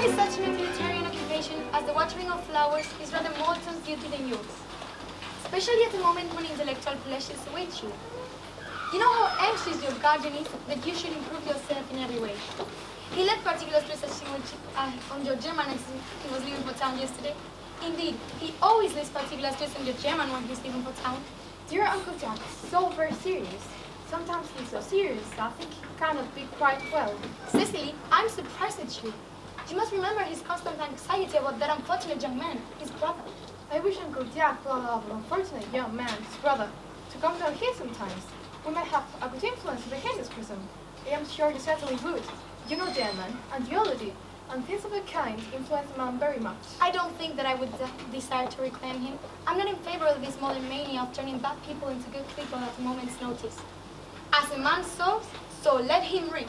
Maybe such an utilitarian occupation as the watering of flowers is rather Morton's duty than yours, especially at a moment when intellectual pleasures await you. You know how anxious your guardian is that you should improve yourself in every way. He left particular stress on your German as he was leaving for town yesterday. Indeed, he always leaves particular stress on your German when he's leaving for town. Dear Uncle Jack is so very serious. Sometimes he's so serious, I think he cannot be quite well. Cecily, I'm surprised at you. You must remember his constant anxiety about that unfortunate young man, his brother. I wish Uncle Jack would allow an unfortunate young man, his brother, to come down here sometimes. We might have a good influence over him, Miss Prism. I am sure you certainly would. You know German, and geology, and things of the kind influence a man very much. I don't think that I would desire to reclaim him. I'm not in favor of this modern mania of turning bad people into good people at a moment's notice. As a man sows, so let him reap.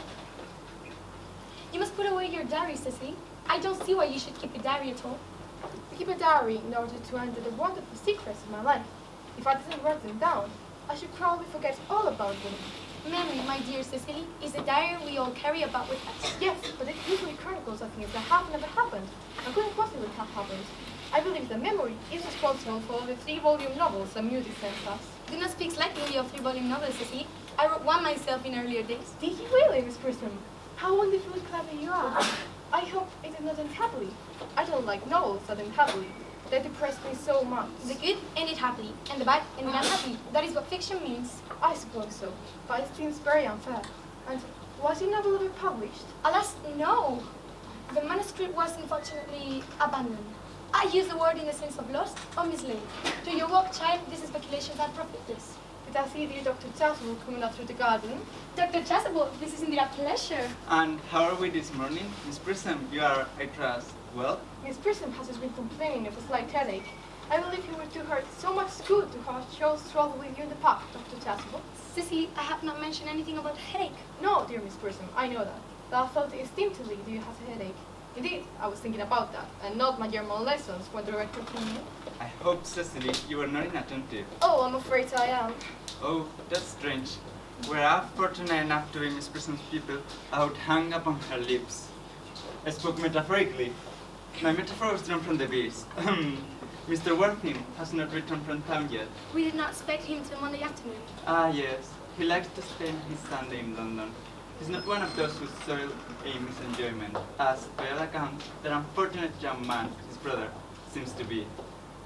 You must put away your diary, Cecily. I don't see why you should keep a diary at all. I keep a diary in order to enter the wonderful secrets of my life. If I didn't write them down, I should probably forget all about them. Memory, my dear Cecily, is a diary we all carry about with us. Yes, but it usually chronicles of things that have never happened and couldn't possibly have happened. I believe that memory is responsible for the 3-volume novels that music sends us. Do not speak slightingly of 3-volume novels, Cecily. I wrote one myself in earlier days. Did you really, Miss Prism? How wonderfully clever you are. I hope it did not end happily. I don't like novels that end happily. They depress me so much. The good ended happily, and the bad ended unhappily. That is what fiction means. I suppose so, but it seems very unfair. And was your novel ever published? Alas, no. The manuscript was unfortunately abandoned. I use the word in the sense of lost or mislaid. To your work, child, these speculations are profitless. Did I see dear Dr. Chasuble coming out through the garden? Dr. Chasuble, this is indeed a pleasure. And how are we this morning? Miss Prism, you are, I trust, well? Miss Prism has just been complaining of a slight headache. I believe you were too hurt so much good to have Charles stroll with you in the park, Dr. Chasuble. Cecily, I have not mentioned anything about headache. No, dear Miss Prism, I know that. But I thought instinctively that you had a headache. Indeed, I was thinking about that, and not my German lessons when the rector came in. I hope, Cecily, you are not inattentive. Oh, I'm afraid I am. Oh, that's strange. Were I fortunate enough to be Miss Prism's pupil, I would hang upon her lips. I spoke metaphorically. My metaphor was drawn from the bees. Mr. Worthing has not returned from town yet. We did not expect him till Monday afternoon. Ah, yes. He likes to spend his Sunday in London. He's not one of those whose sole aim is enjoyment, as, by all accounts, that unfortunate young man, his brother, seems to be.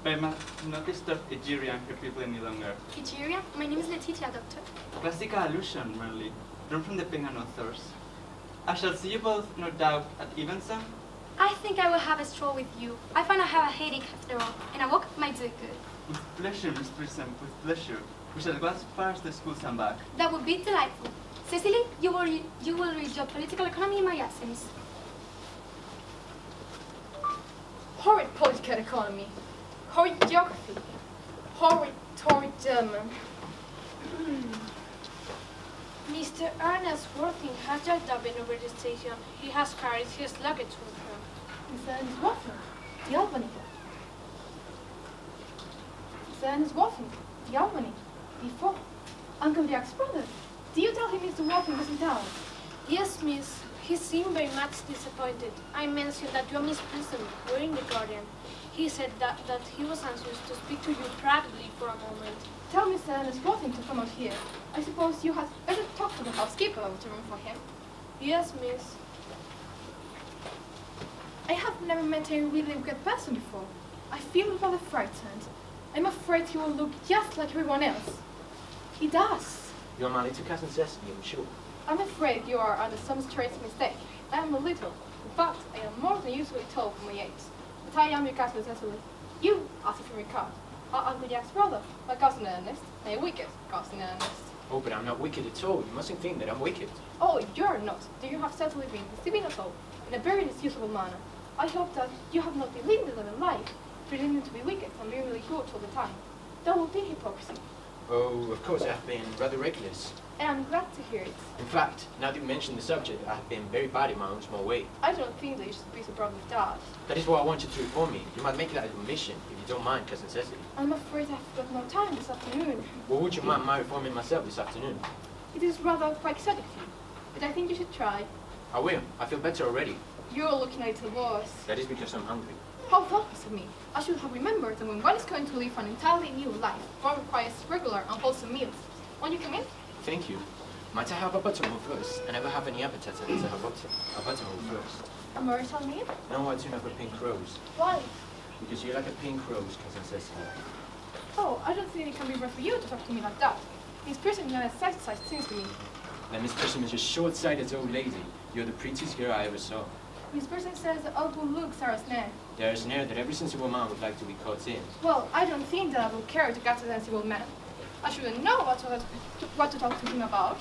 But I must not disturb Egeria and her people any longer. Egeria? My name is Letitia, Doctor. Classical allusion, merely, drawn from the pagan authors. I shall see you both, no doubt, at Evenson. I think I will have a stroll with you. I find I have a headache after all, and a walk might do good. With pleasure, Miss Prism, with pleasure. We shall go as far as the schools and back. That would be delightful. Cecily, you will read your political economy in my absence. Horrid political economy. Horrid geography. Horrid German. Mr. Ernest Worthing has just been over the station. He has carried his luggage with him. Mr. Ernest Worthing, the Albany. Mr. Ernest Worthing, the Albany. Before. Uncle Jack's brother. Did you tell him Mr. Worthing was in town? Yes, miss. He seemed very much disappointed. I mentioned that you and Miss Prism were in the garden. He said that he was anxious to speak to you privately for a moment. Tell Mr. Ernest Worthing to come out here. I suppose you had better talk to the housekeeper about the room for him. Yes, miss. I have never met a really good person before. I feel rather frightened. I'm afraid he will look just like everyone else. He does. You're my little cousin Cecily, I'm sure. I'm afraid you are under some strange mistake. I am a little. In fact, I am more than usually tall for my age. But I am your cousin Cecily. You, as if you recall, are Uncle Jack's brother, my cousin Ernest, my wicked cousin Ernest. Oh, but I'm not wicked at all. You mustn't think that I'm wicked. Oh, you're not. Do you have certainly been deceiving us all in a very excusable manner. I hope that you have not been living the little life, pretending to be wicked and being really good all the time. That would be hypocrisy. Oh, of course I've been rather reckless. And I'm glad to hear it. In fact, now that you mention the subject, I've been very bad in my own small way. I don't think that you should be so proud of that. That is what I want you to inform me. You might make it out of a mission, if you don't mind, cousin Cecily. I'm afraid I've got no time this afternoon. Well, would you mind my reforming myself this afternoon? It is rather quite exotic to you, but I think you should try. I will. I feel better already. You're looking a little worse. That is because I'm hungry. How thoughtless of me. I should have remembered that when one is going to live an entirely new life, one requires regular and wholesome meals. Won't you come in? Thank you. Might I have a butterroll first? I never have any appetite unless I have a butterroll first. A marital meal? No, I do have a pink rose. Why? Because you like a pink rose, Cousin Cecily. Oh, I don't think it can be right for you to talk to me like that. This person is not as satisfied, it seems to me. Then Miss Person is just short-sighted old lady. You're the prettiest girl I ever saw. This person says that all good looks are a snare. There is an air that every sensible man would like to be caught in. Well, I don't think that I will care to catch a sensible man. I shouldn't know what to talk to him about.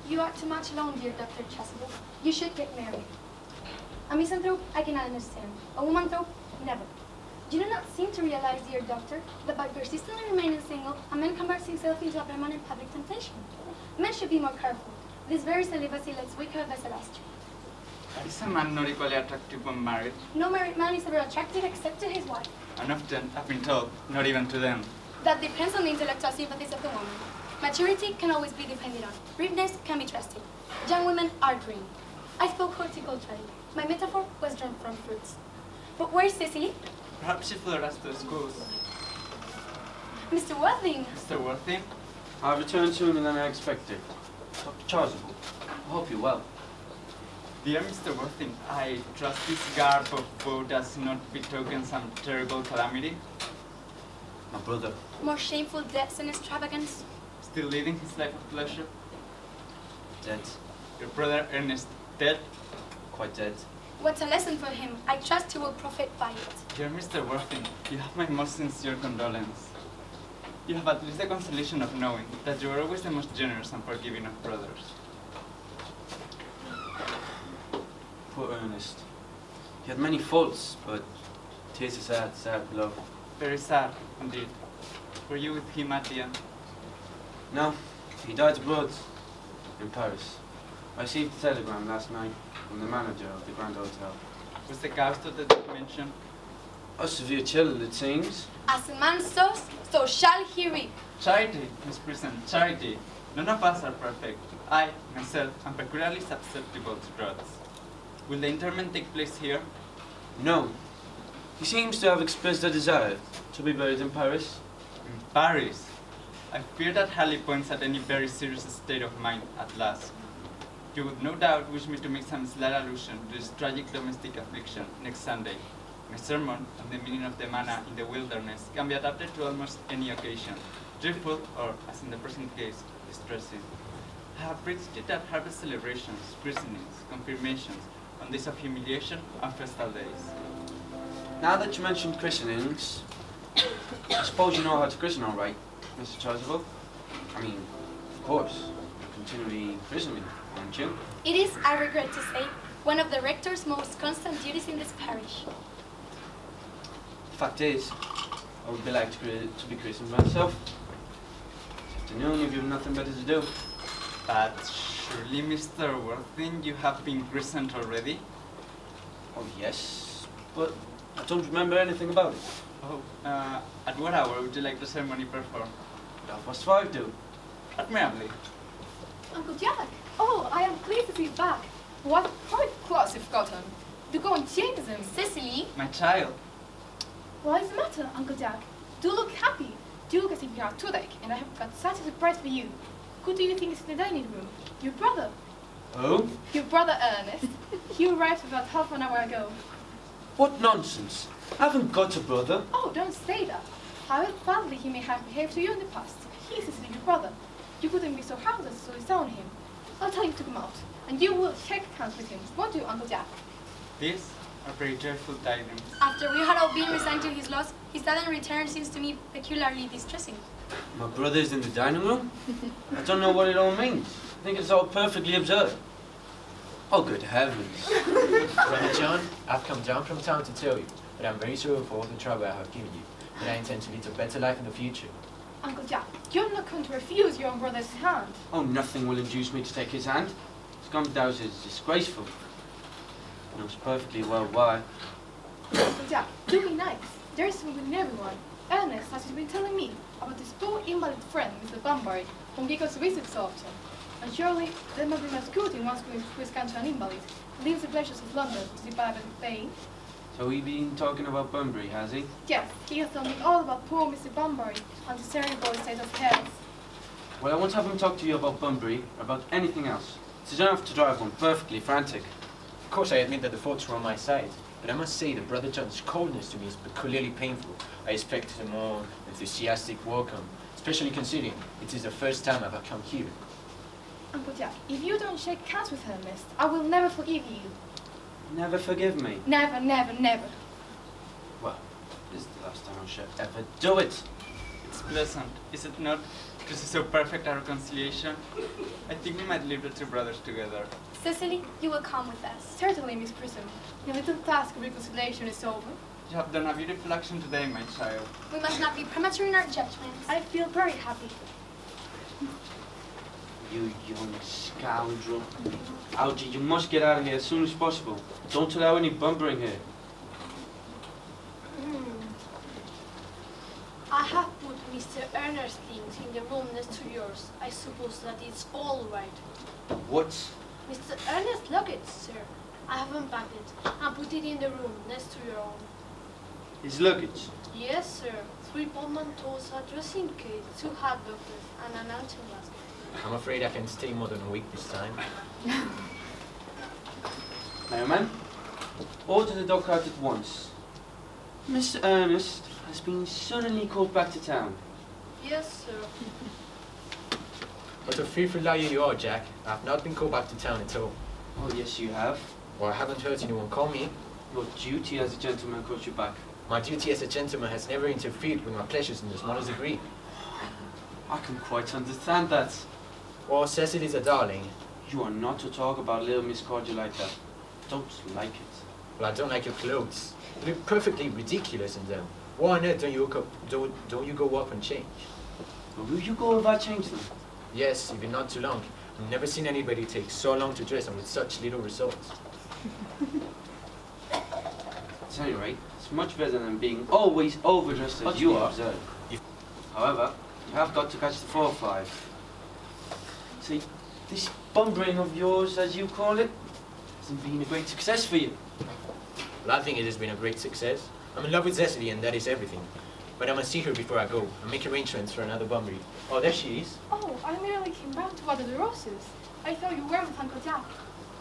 You are too much alone, dear Dr. Chasuble. You should get married. A misanthrope, I cannot understand. A womanthrope, never. You do not seem to realize, dear doctor, that by persistently remaining single, a man converts himself into a permanent public temptation. Men should be more careful. This very celibacy lets weaker vessel astray. Is a man not equally attractive when married? No married man is ever attractive except to his wife. And often, I've been told, not even to them. That depends on the intellectual sympathies of the woman. Maturity can always be depended on. Briefness can be trusted. Young women are green. I spoke horticulturally. My metaphor was drawn from fruits. But where's Cecily? Perhaps she flew us to schools. Mr. Worthing. Mr. Worthing? I've returned sooner than I expected. Dr. Chasuble, I hope you're well. Dear Mr. Worthing, I trust this garb of woe does not betoken some terrible calamity. My brother, More shameful debts and extravagance. Still leading his life of pleasure. dead, Your brother Ernest, dead. quite dead. What's a lesson for him? I trust he will profit by it. Dear Mr. Worthing, you have my most sincere condolence. You have at least the consolation of knowing that you are always the most generous and forgiving of brothers. Poor Ernest. He had many faults, but 'tis a sad, sad love. Very sad, indeed. Were you with him at the end? No, he died abroad, in Paris. I received a telegram last night from the manager of the Grand Hotel. Was the cause of the death mentioned? A severe chill, it seems. As a man sows, so shall he reap. Charity, Miss Prison, charity. None of us are perfect. I, myself, am peculiarly susceptible to drugs. Will the interment take place here? No. He seems to have expressed a desire to be buried in Paris. In Paris? I fear that Halley points at any very serious state of mind at last. You would no doubt wish me to make some slight allusion to this tragic domestic affliction next Sunday. My sermon on the meaning of the manna in the wilderness can be adapted to almost any occasion, joyful or, as in the present case, distressing. I have preached it at harvest celebrations, christenings, confirmations, on days of humiliation and festal days. Now that you mentioned christenings, I suppose you know how to christen all right, Mr. Chasuble? I mean, of course, you continually christen me, aren't you? It is, I regret to say, one of the rector's most constant duties in this parish. The fact is, I would be like to be christened myself. This afternoon, if you have nothing better to do. But surely, Mr. Worthing, you have been christened already? Oh, yes, but I don't remember anything about it. Oh, at what hour would you like the ceremony performed? 5:30, do. Admirably. Uncle Jack! Oh, I am pleased to see you back. What horrid clothes you've got on. Do go and change them. Cecily, My child. What is the matter, Uncle Jack? Do look happy. Do look as if you have a toothache, and I have got such a surprise for you. Who do you think is in the dining room? Your brother. Oh? Your brother Ernest. He arrived about half an hour ago. What nonsense! I haven't got a brother. Oh, don't say that. However badly he may have behaved to you in the past, he is still your brother. You couldn't be so heartless as to disown him. I'll tell him to come out, and you will shake hands with him, won't you, Uncle Jack? These are very joyful tidings. after we had all been resigned to his loss, his sudden return seems to me peculiarly distressing. My brother's in the dining room? I don't know what it all means. I think it's all perfectly absurd. Oh, good heavens. Brother John, I've come down from town to tell you that I'm very sorry for all the trouble I have given you. but I intend to lead a better life in the future. Uncle Jack, you're not going to refuse your own brother's hand. Oh, nothing will induce me to take his hand. Scumdouse is disgraceful. He knows perfectly well why. Uncle Jack, do be nice. There is something with everyone. Ernest has been telling me about his poor invalid friend, Mr. Bunbury, whom he goes to visit so often. And surely there must be much good in once who is kind to an invalid, who leaves the pleasures of London to depart with pain. So he been talking about Bunbury, has he? Yes, he has told me all about poor Mr. Bunbury and his terrible state of health. Well, I won't have him talk to you about Bunbury or about anything else. It's enough to drive one perfectly frantic. Of course, I admit that the faults were on my side, but I must say that Brother John's coldness to me is peculiarly painful. I expected a more enthusiastic welcome, especially considering it is the first time I've come here. Uncle Jack, if you don't shake hands with Ernest, I will never forgive you. Never forgive me. Never, never, never. Well, this is the last time I shall ever do it. It's pleasant, is it not? To see so perfect a reconciliation. I think we might leave the two brothers together. Cecily, you will come with us. Certainly, Miss Prism. Your little task of reconciliation is over. You have done a beautiful action today, my child. We must not be premature in our judgments. I feel very happy. You young scoundrel. Algie, you must get out of here as soon as possible. Don't allow any bumbering here. I have put Mr. Ernest's things in the room next to yours. I suppose that it's all right. What? Mr. Ernest's luggage, sir. I have unpacked it and put it in the room next to your own. His luggage? Yes, sir. 3 portmanteaus, a dressing case, 2 hat boxes, and an antique basket. I'm afraid I can stay more than a week this time. Mailman, order the dog cart at once. Mr. Ernest has been suddenly called back to town. Yes, sir. What a fearful liar you are, Jack. I have not been called back to town at all. Oh, yes, you have. Well, I haven't heard anyone call me. Your duty as a gentleman calls you back. My duty as a gentleman has never interfered with my pleasures in the smallest degree. I can quite understand that. Well, Cecily's a darling. You are not to talk about little Miss Cordial like that. Don't like it. Well, I don't like your clothes. You look perfectly ridiculous in them. Why on earth don't you go up and change? But will you go without changing them? Yes, even not too long. I've never seen anybody take so long to dress and with such little results. At any rate, it's much better than being always overdressed as you are. However, you have got to catch the 4-5. See, this bumbering of yours, as you call it, hasn't been a great success for you. Well, I think it has been a great success. I'm in love with Cecily and that is everything. But I must see her before I go and make arrangements for another Bunbury. Oh, there she is. Oh, I merely came back to water the roses. I thought you were with Uncle Jack.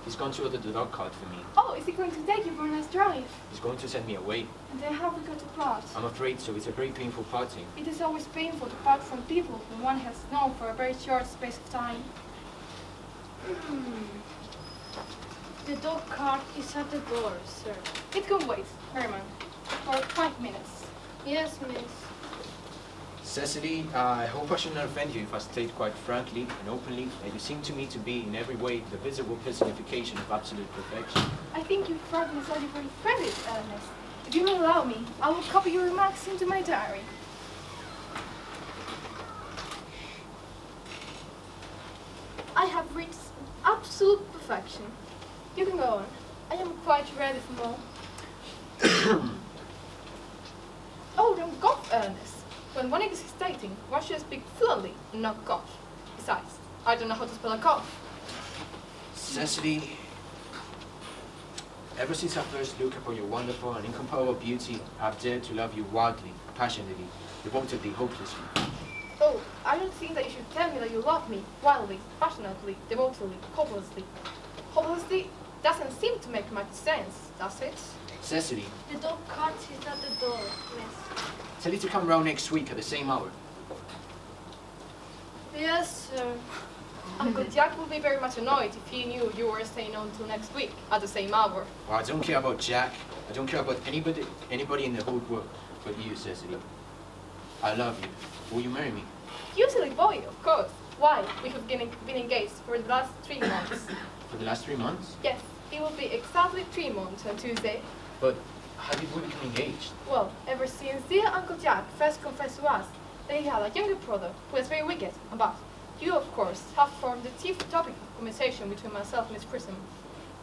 He's gone to order the dog cart for me. Oh, is he going to take you for a nice drive? He's going to send me away. And then how we got to part? I'm afraid so. It's a very painful parting. It is always painful to part from people whom one has known for a very short space of time. The dog cart is at the door, sir. It can wait, Herman, for 5 minutes. Yes, miss. Cecily, I hope I should not offend you if I state quite frankly and openly that you seem to me to be in every way the visible personification of absolute perfection. I think you frankness are very credit, Ernest. If you will allow me, I will copy your remarks into my diary. I have reached absolute perfection. You can go on. I am quite ready for more. Oh, don't cough, Ernest. When one is hesitating, one should speak fluently and not cough. Besides, I don't know how to spell a cough. Cecily, ever since I first looked upon your wonderful and incomparable beauty, I've dared to love you wildly, passionately, devotedly, hopelessly. Oh, I don't think that you should tell me that you love me wildly, passionately, devotedly, hopelessly. Hopelessly doesn't seem to make much sense, does it? Cecily, The dog cart is at the door, miss. tell you to come round next week at the same hour. Yes, sir. Uncle Jack would be very much annoyed if he knew you were staying on till next week at the same hour. Well, I don't care about Jack. I don't care about anybody in the whole world but you, Cecily. I love you. Will you marry me? You silly boy, of course. Why? We have been engaged for the last 3 months. For the last 3 months? Yes, it will be exactly 3 months on Tuesday. But how did we become engaged? Well, ever since dear Uncle Jack first confessed to us that he had a younger brother who was very wicked, but you, of course, have formed the chief topic of conversation between myself and Miss Prism.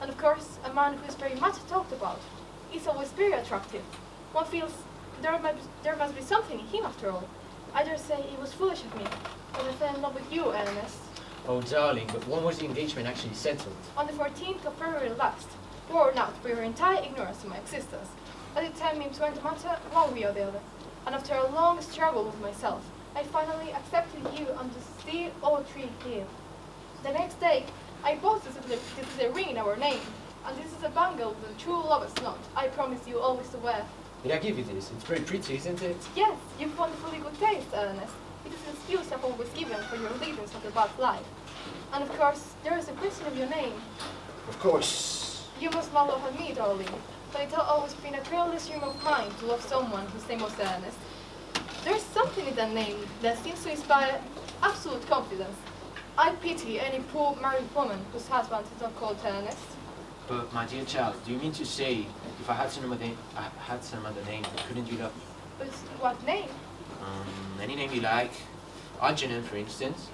And of course, a man who is very much talked about is always very attractive. One feels there must be something in him after all. I dare say it was foolish of me, but I fell in love with you, Ernest. Oh, darling, but when was the engagement actually settled? On the 14th of February last, worn out by your entire ignorance of my existence, I determined to end the matter one way or the other. And after a long struggle with myself, I finally accepted you on the still old tree here. The next day, I boasted that this is a ring in our name, and this is a bangle with a true lover's knot I promised you always to wear. Did I give you this? It's very pretty, isn't it? Yes, you've wonderfully good taste, Ernest. It is an excuse I've always given for your leaders of the bad life. And of course, there is a question of your name. Of course. You must not laugh at me, darling, but it has always been a peerless dream of mine to love someone whose name was Ernest. There is something in that name that seems to inspire absolute confidence. I pity any poor married woman whose husband is not called Ernest. But, my dear child, do you mean to say, if I had some other name, couldn't you love me? But what name? Any name you like. Algernon, for instance.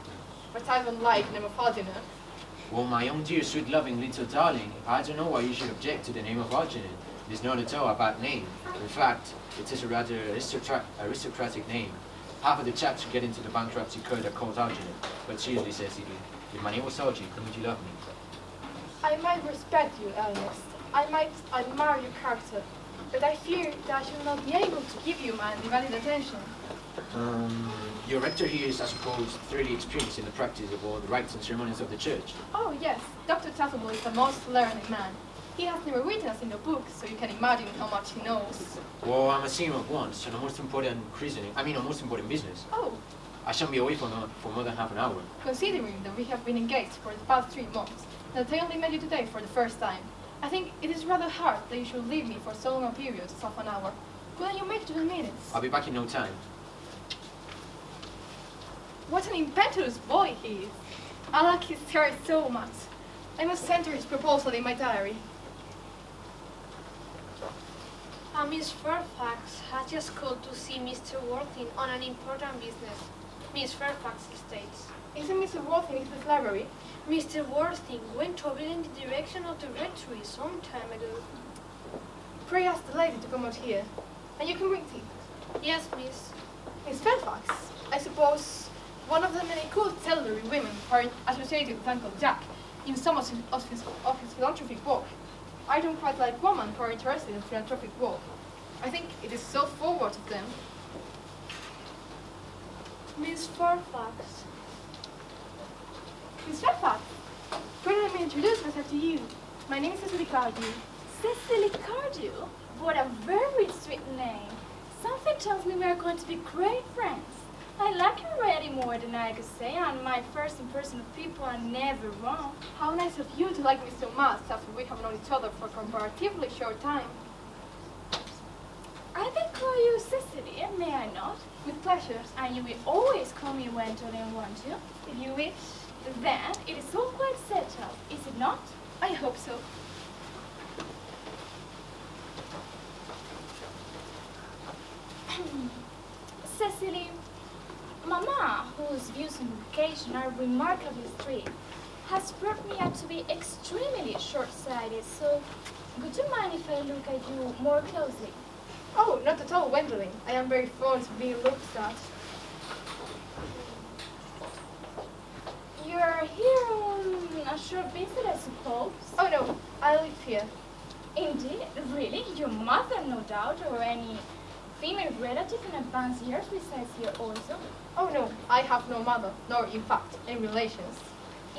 But I don't like name of Algernon. Well, my own dear, sweet, loving little darling, I don't know why you should object to the name of Algernon. It is not at all a bad name. In fact, it is a rather aristocratic name. Half of the chaps who get into the bankruptcy code are called Algernon. But seriously, Cecily, if my name was Algernon, would you love me? I might respect you, Ernest. I might admire your character. But I fear that I shall not be able to give you my undivided attention. Your rector here is, I suppose, thoroughly experienced in the practice of all the rites and ceremonies of the church. Oh, yes. Dr. Tattleball is the most learned man. He has never written a single book, so you can imagine how much he knows. Well, I'm a senior at once, on a most important business. Oh, I shan't be away for more than half an hour. considering that we have been engaged for the past 3 months, that I only met you today for the first time, I think it is rather hard that you should leave me for so long a period as half an hour. Couldn't you make 2 minutes? I'll be back in no time. What an impetuous boy he is. I like his hair so much. I must enter his proposal in my diary. Miss Fairfax has just called to see Mr. Worthing on an important business. Miss Fairfax states. Isn't Mr. Worthing in his library? Mr. Worthing went over in the direction of the rectory some time ago. Pray ask the lady to come out here. And you can bring tea. Yes, miss. Miss Fairfax, I suppose one of the many cool elderly women who are associated with Uncle Jack in some of his philanthropic work. I don't quite like women who are interested in philanthropic work. I think it is so forward of them. Miss Fairfax. Miss Fairfax, pray let me introduce myself to you. My name is Cecily Cardew. Cecily Cardew? What a very sweet name. Something tells me we are going to be great friends. I like you already more than I could say, and my first impression of people are never wrong. How nice of you to like me so much after we have known each other for a comparatively short time. I can call you Cecily, may I not? With pleasure. And you will always call me when you want to. If you wish. Then it is all quite settled, is it not? I hope so. Cecily, Mama, whose views on education are remarkably strict, has brought me up to be extremely short-sighted, so would you mind if I look at you more closely? Oh, not at all, Gwendolyn. I am very fond of being looked at. You're here on a short visit, I suppose? Oh no, I live here. Indeed, really? Your mother, no doubt, or any female relative in advanced years resides here also? Oh no, I have no mother, nor in fact, any relations.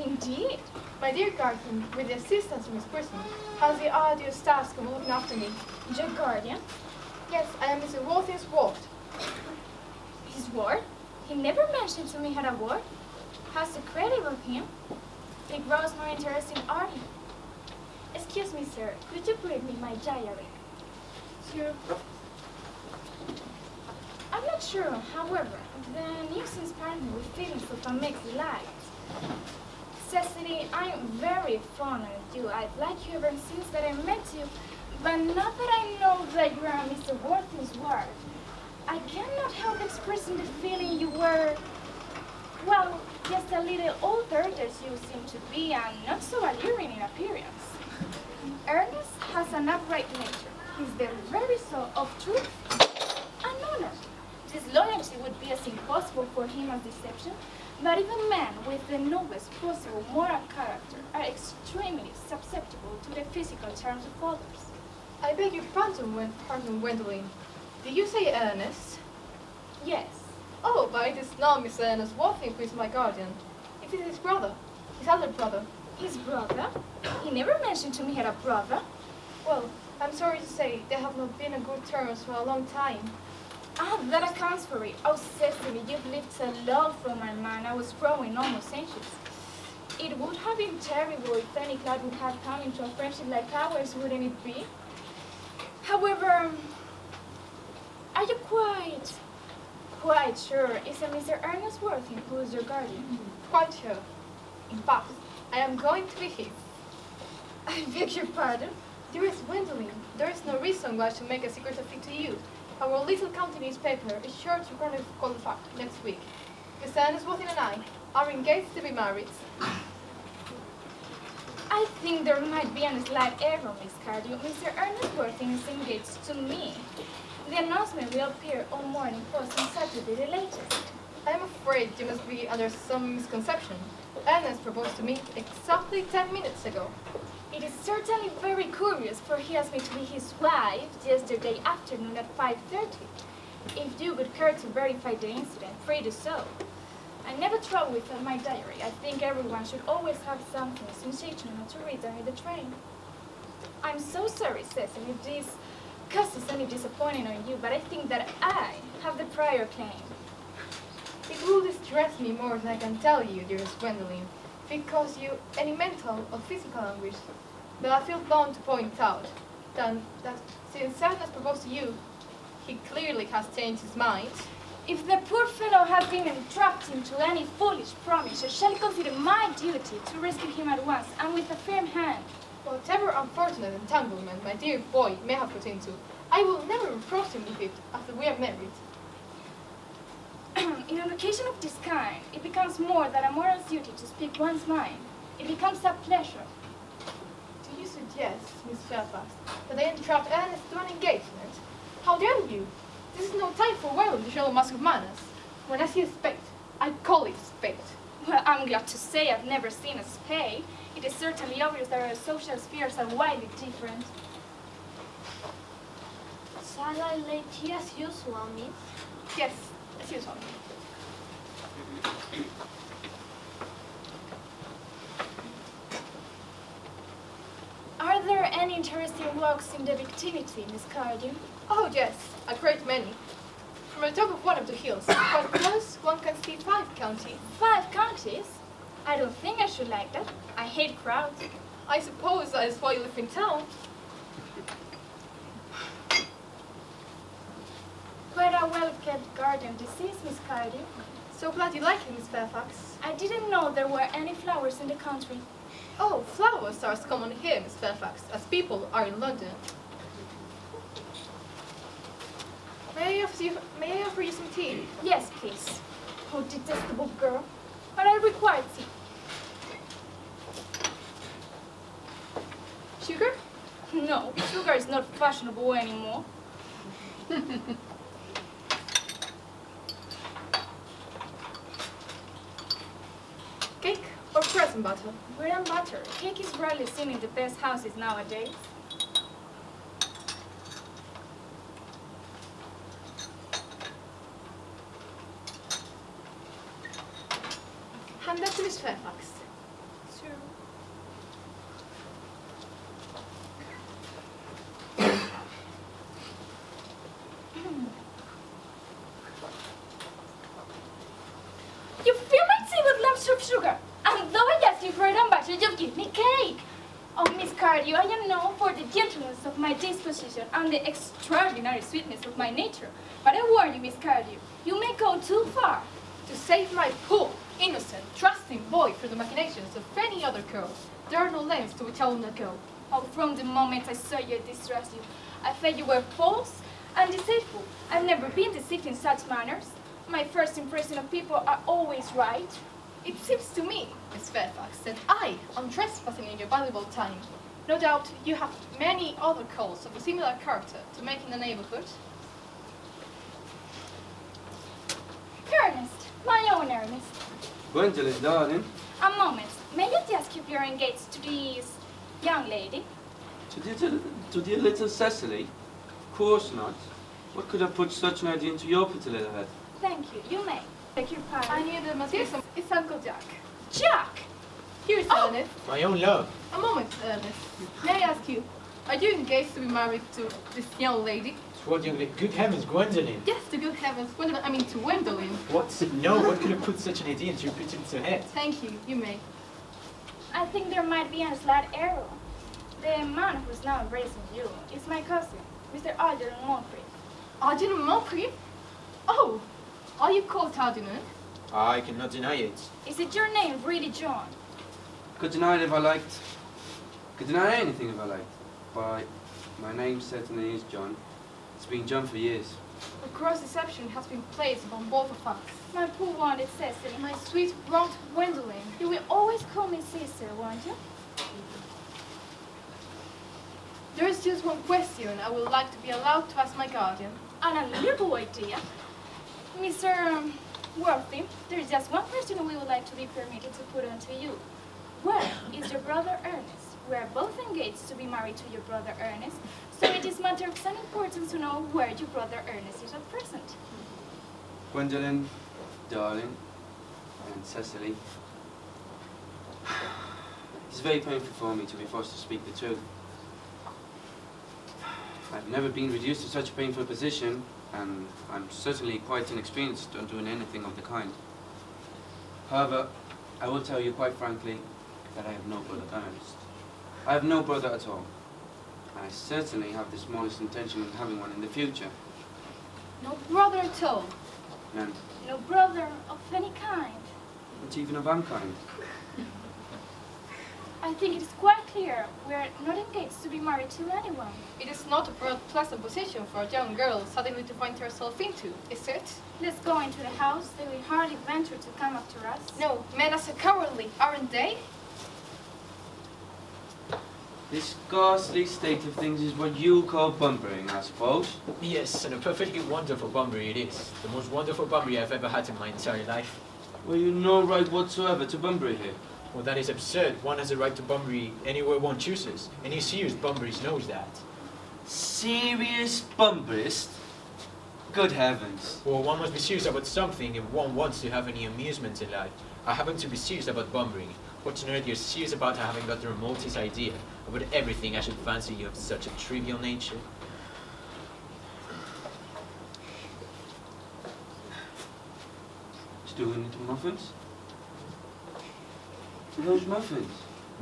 Indeed? My dear guardian, with the assistance of Miss Person, has the arduous task of looking after me. Your guardian? Yes, I am Mr. Worthing's ward. His ward? He never mentioned to me had a ward. How secretive of him. It grows more interesting, are you? Excuse me, sir, could you bring me my diary? Sure. I'm not sure, however, the news inspired me with feelings of a mixed delight. Cecily, I'm very fond of you. I've liked you ever since that I met you, But now that I know that you are Mr. Worthing's wife, I cannot help expressing the feeling you were, well, just a little older as you seem to be and not so alluring in appearance. Ernest has an upright nature. He's the very soul of truth and honor. Disloyalty would be as impossible for him as deception, but even men with the noblest possible moral character are extremely susceptible to the physical charms of others. I beg your pardon, Gwendoline. Did you say Ernest? Yes. Oh, but it is not Miss Ernest Worthing who is my guardian. It is his brother, his other brother. His brother? He never mentioned to me he had a brother. Well, I'm sorry to say they have not been on good terms for a long time. Ah, that accounts for it. Oh, Cecily, you've lived so long from my man. I was growing almost anxious. It would have been terrible if any cloud would have come into a friendship like ours, wouldn't it be? However, are you quite sure it's a Mr. Ernest Worthing who is your guardian? Quite sure. In fact, I am going to be his. I beg your pardon? Dearest Gwendoline, there is no reason why I should make a secret of it to you. Our little county newspaper is sure to call the fact next week. Mr. Ernest Worthing and I are engaged to be married. I think there might be a slight error, Miss Cardew. Mr. Ernest Worthing is engaged to me. The announcement will appear on Morning Post on Saturday the latest. I am afraid you must be under some misconception. Ernest proposed to me exactly 10 minutes ago. It is certainly very curious, for he asked me to be his wife yesterday afternoon at 5:30. If you would care to verify the incident, free to so. I never travel without my diary. I think everyone should always have something sensational to read during the train. I'm so sorry, Cecily, if this causes any disappointing on you, but I think that I have the prior claim. It will distress me more than I can tell you, dearest Gwendoline, if it causes you any mental or physical anguish. But I feel bound to point out that since Ernest proposed to you, he clearly has changed his mind. If the poor fellow has been entrapped into any foolish promise, I shall consider my duty to rescue him at once and with a firm hand. Whatever unfortunate entanglement my dear boy may have got into, I will never reproach him with it after we are married. In an occasion of this kind, it becomes more than a moral duty to speak one's mind. It becomes a pleasure. Do you suggest, Miss Fairfax, that I entrap Ernest to an engagement? How dare you? This is no time for whirling to show a mask of manners. When I see a spade, I call it spade. Well, I'm glad to say I've never seen a spade. It is certainly obvious that our social spheres are widely different. Shall I lay tea as usual, miss? Yes, as usual. Are there any interesting walks in the vicinity, Miss Cardew? Oh yes, a great many. From the top of one of the hills, quite close, one can see 5 counties. 5 counties? I don't think I should like that. I hate crowds. I suppose that is why you live in town. Quite a well-kept garden this is, Miss Cardew. So glad you like it, Miss Fairfax. I didn't know there were any flowers in the country. Oh, flowers are as common here, Miss Fairfax, as people are in London. May I offer you some tea? Yes, please. Oh, detestable girl. But I require tea. Sugar? No, sugar is not fashionable anymore. Cake or bread and butter? Bread and butter. Cake is rarely seen in the best houses nowadays. Hand that to Miss Fairfax. Sure. You fill my tea with lumps of sugar, and though I ask you bread and butter, you give me cake. Oh, Miss Cardew, I am known for the gentleness of my disposition and the extraordinary sweetness of my nature. But I warn you, Miss Cardew, you may go too far. To save my poor, innocent, trusting boy from the machinations of any other girl, there are no lengths to which I will not go. Oh, from the moment I saw you distress you, I felt you were false and deceitful. I've never been deceived in such manners. My first impression of people are always right. It seems to me, Miss Fairfax, that I am trespassing in your valuable time. No doubt you have many other calls of a similar character to make in the neighborhood. Ernest, my own Ernest. Gwendolyn, darling. A moment. May I just if you're engaged to this young lady? To dear little Cecily? Of course not. What could have put such an idea into your pretty little head? Thank you. You may. Beg your I pardon. knew there must be some. It's Uncle Jack. Jack! Here's Ernest. My own love. A moment, Ernest. May I ask you, are you engaged to be married to this young lady? What young lady? Good heavens, Gwendolyn. Yes, to good heavens. Gwendolyn, I mean to Gwendolyn. What? No, what could have put such an idea into your pretty little head? Thank you. You may. I think there might be a slight error. The man who's now embracing you is my cousin, Mr. Algernon Moncrief. Algernon Moncrief? Oh, are you called Algernon? I cannot deny it. Is it your name really John? Could deny it if I liked. Could deny anything if I liked. Why, my name certainly is John. It's been John for years. A cross deception has been placed upon both of us. My poor wanted Cecily. My sweet blonde Gwendolyn. You will always call me sister, won't you? There is just one question I would like to be allowed to ask my guardian. An unbelievable idea. Mr. Worthy, there is just one question we would like to be permitted to put on to you. Where is your brother Ernest? We are both engaged to be married to your brother Ernest, so it is matter of some importance to know where your brother Ernest is at present. Gwendolyn, darling, and Cecily. It's very painful for me to be forced to speak the truth. I've never been reduced to such a painful position, and I'm certainly quite inexperienced on doing anything of the kind. However, I will tell you quite frankly that I have no brother Ernest. I have no brother at all. I certainly have the smallest intention of having one in the future. No brother at all. None. No brother of any kind. Not even of unkind. I think it is quite clear we are not engaged to be married to anyone. It is not a pleasant position for a young girl suddenly to find herself into, is it? Let's go into the house. They will hardly venture to come after us. No, men are so cowardly, aren't they? This ghastly state of things is what you call bumbering, I suppose. Yes, and a perfectly wonderful Bunbury it is. The most wonderful Bunbury I've ever had in my entire life. Well, you no right whatsoever to Bunbury here. Well, that is absurd. One has a right to Bunbury anywhere one chooses. Any serious Bunburys knows that. Serious Bumburist? Good heavens. Well, one must be serious about something if one wants to have any amusement in life. I happen to be serious about Bunbury. What on earth you're serious about having got the remotest idea about everything I should fancy you of such a trivial nature? Doing into muffins? Those muffins?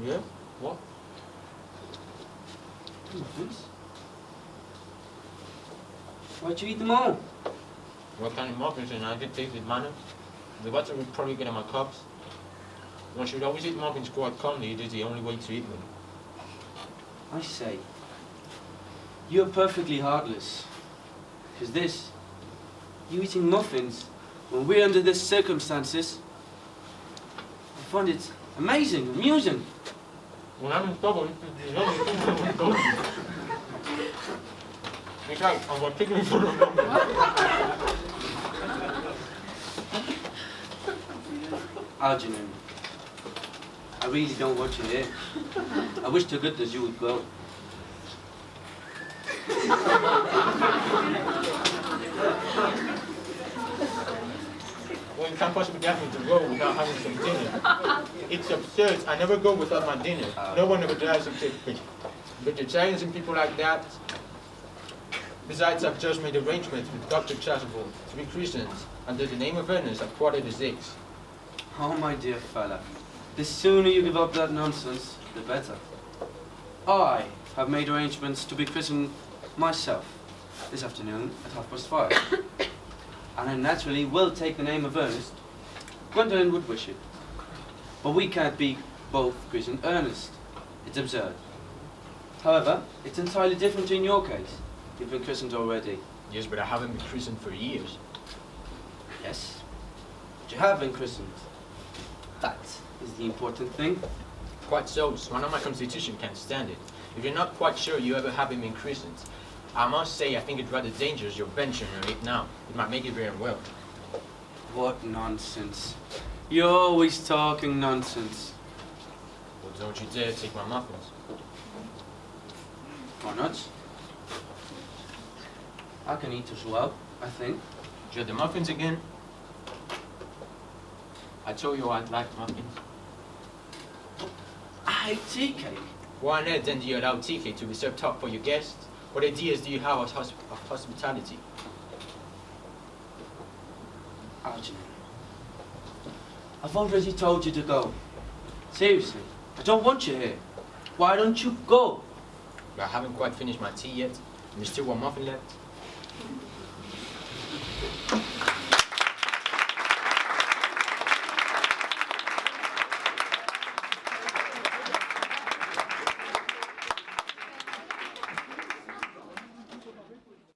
Yeah? What? Muffins? Why'd you eat them all? What kind of muffins? And I did taste with manner. The butter would probably get in my cups. One should always eat muffins quite calmly. It is the only way to eat them. I say, you're perfectly heartless. Because this, you eating muffins, when we're under these circumstances, I find it amazing, amusing. When I'm in trouble, it's only thing I'm going. Besides, I'm going to take me for a moment. Algernon, I really don't want you here. I wish to goodness you would go. Well, you can't possibly get me to go without having some dinner. It's absurd. I never go without my dinner. No one ever does except vegetarians and people like that. Besides, I've just made arrangements with Dr. Chasuble to be christened under the name of Ernest at 6:15. Oh, my dear fella, the sooner you give up that nonsense, the better. I have made arrangements to be christened myself this afternoon at 5:30. And I naturally will take the name of Ernest. Gwendolyn would wish it. But we can't be both christened Ernest. It's absurd. However, it's entirely different in your case. You've been christened already. Yes, but I haven't been christened for years. Yes, but you have been christened. That is the important thing. Quite so. One of my constitution can't stand it. If you're not quite sure you ever haven't been christened, I must say I think it's rather dangerous you're venturing on it now. It might make it very unwell. What nonsense. You're always talking nonsense. Well, don't you dare take my muffins. Why not? I can eat as well, I think. Do you have the muffins again? I told you I'd like muffins. I hate tea cake. Why on earth then do you allow tea cake to be served hot for your guests? What ideas do you have of hospitality? Algernon, I've already told you to go. Seriously, I don't want you here. Why don't you go? But I haven't quite finished my tea yet, and there's still one muffin left.